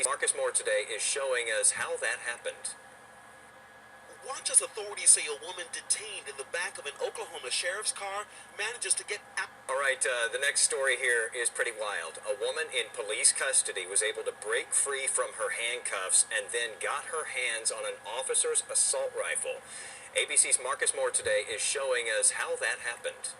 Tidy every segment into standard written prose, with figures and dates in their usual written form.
ABC's Marcus Moore today is showing us how that happened. Watch as authorities say a woman detained in the back of an Oklahoma sheriff's car manages to get out. All right, the next story here is pretty wild. A woman in police custody was able to break free from her handcuffs and then got her hands on an officer's assault rifle. ABC's Marcus Moore today is showing us how that happened.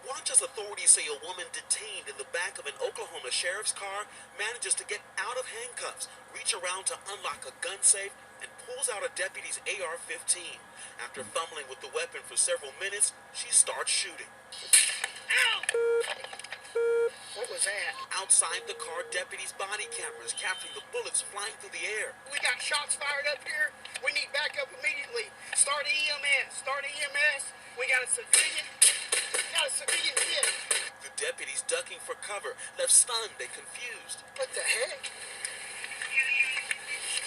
Watch as authorities say a woman detained in the back of an Oklahoma sheriff's car manages to get out of handcuffs, reach around to unlock a gun safe, and pulls out a deputy's AR-15. After fumbling with the weapon for several minutes, she starts shooting. Ow! What was that? Outside the car, deputies' body cameras capturing the bullets flying through the air. We got shots fired up here. We need backup immediately. Start EMS. Start EMS. We got a civilian. Hit. The deputies ducking for cover, left stunned and confused. What the heck?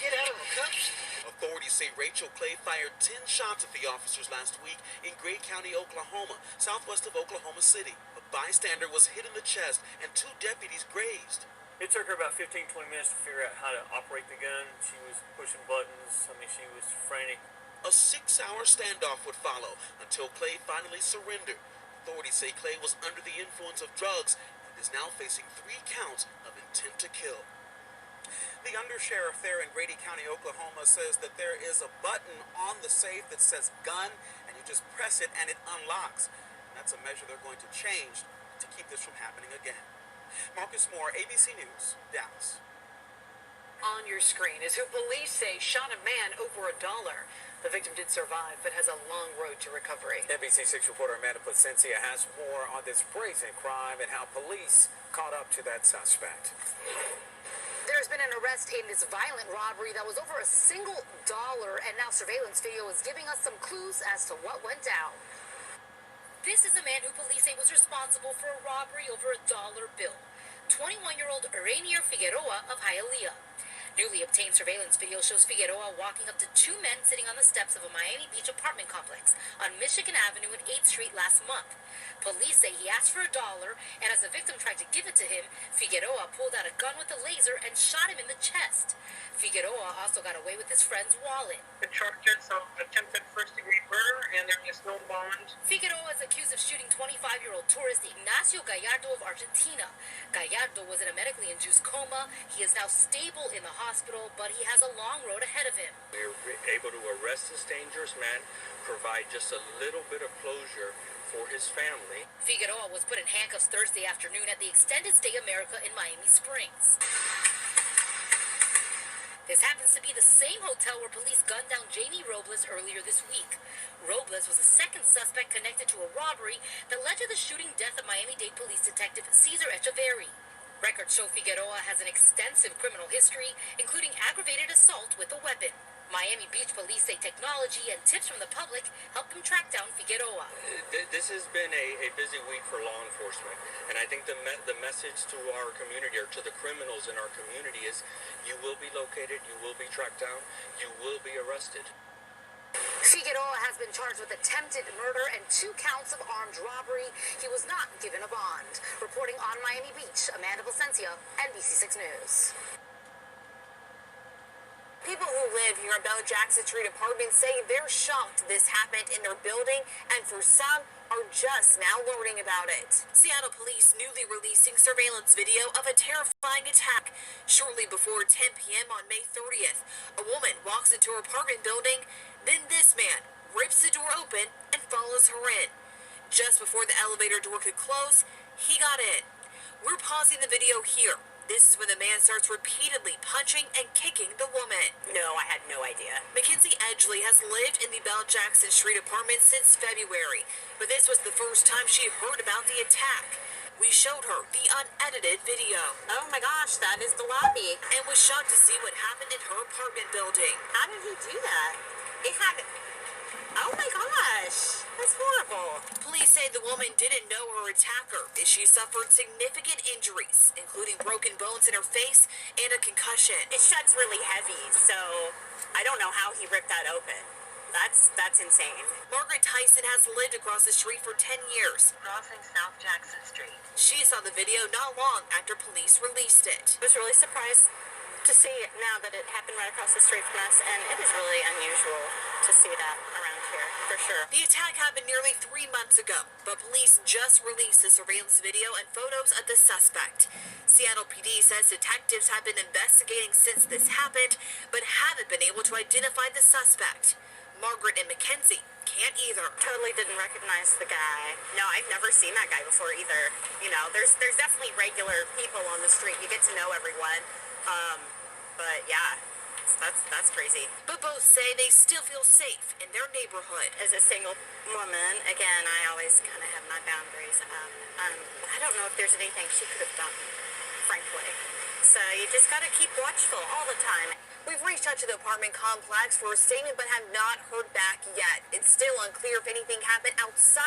Get out of the cuffs. Authorities say Rachel Clay fired 10 shots at the officers last week in Gray County, Oklahoma, southwest of Oklahoma City. A bystander was hit in the chest and 2 deputies grazed. It took her about 15-20 minutes to figure out how to operate the gun. She was pushing buttons. I mean, she was frantic. A 6-hour standoff would follow until Clay finally surrendered. Authorities say Clay was under the influence of drugs and is now facing 3 counts of intent to kill. The undersheriff there in Grady County, Oklahoma, says that there is a button on the safe that says gun, and you just press it and it unlocks. And that's a measure they're going to change to keep this from happening again. Marcus Moore, ABC News, Dallas. On your screen is who police say shot a man over $1. The victim did survive, but has a long road to recovery. NBC6 reporter Amanda Placencia has more on this brazen crime and how police caught up to that suspect. There's been an arrest in this violent robbery that was over $1, and now surveillance video is giving us some clues as to what went down. This is a man who police say was responsible for a robbery over $1 bill. 21-year-old Rainier Figueroa of Hialeah. Newly obtained surveillance video shows Figueroa walking up to 2 men sitting on the steps of a Miami Beach apartment complex on Michigan Avenue and 8th Street last month. Police say he asked for $1, and as the victim tried to give it to him, Figueroa pulled out a gun with a laser and shot him in the chest. Figueroa also got away with his friend's wallet. The charges of attempted first-degree murder, and there is no bond. Figueroa is accused of shooting 25-year-old tourist Ignacio Gallardo of Argentina. Gallardo was in a medically induced coma. He is now stable in the hospital, but he has a long road ahead of him. We were able to arrest this dangerous man, provide just a little bit of closure for his family. Figueroa was put in handcuffs Thursday afternoon at the Extended Stay America in Miami Springs. This happens to be the same hotel where police gunned down Jamie Robles earlier this week. Robles was the second suspect connected to a robbery that led to the shooting death of Miami-Dade police detective Cesar Echeverri. Records show Figueroa has an extensive criminal history, including aggravated assault with a weapon. Miami Beach police say technology and tips from the public helped them track down Figueroa. This has been a busy week for law enforcement, and I think the message to our community, or to the criminals in our community, is you will be located, you will be tracked down, you will be arrested. Figueroa has been charged with attempted murder and 2 counts of armed robbery. He was not given a bond. Reporting on Miami Beach, Amanda Placencia, NBC6 News. People who live here in Bella Jackson Street apartments say they're shocked this happened in their building, and for some are just now learning about it. Seattle police newly releasing surveillance video of a terrifying attack. Shortly before 10 p.m. on May 30th, a woman walks into her apartment building, then this man rips the door open and follows her in. Just before the elevator door could close, he got in. We're pausing the video here. This is when the man starts repeatedly punching and kicking the woman. No, I had no idea. Mackenzie Edgley has lived in the Bella Jackson Street apartment since February, but this was the first time she heard about the attack. We showed her the unedited video. Oh my gosh, that is the lobby. And was shocked to see what happened in her apartment building. How did he do that? It had... Oh my gosh, that's horrible. Police say the woman didn't know her attacker as she suffered significant injuries, including broken bones in her face and a concussion. It shuts really heavy, so I don't know how he ripped that open. That's insane. Margaret Tyson has lived across the street for 10 years. Crossing South Jackson Street. She saw the video not long after police released it. I was really surprised to see it now that it happened right across the street from us, and it is really unusual to see that around here, for sure. The attack happened nearly 3 months ago, but police just released the surveillance video and photos of the suspect. Seattle PD says detectives have been investigating since this happened, but haven't been able to identify the suspect. Margaret and Mackenzie can't either. Totally didn't recognize the guy. No, I've never seen that guy before either. You know, there's definitely regular people on the street. You get to know everyone. But yeah, that's crazy. But both say they still feel safe in their neighborhood. As a single woman, again, I always kind of have my boundaries. I don't know if there's anything she could have done, frankly. So you just got to keep watchful all the time. We've reached out to the apartment complex for a statement but have not heard back yet. It's still unclear if anything happened outside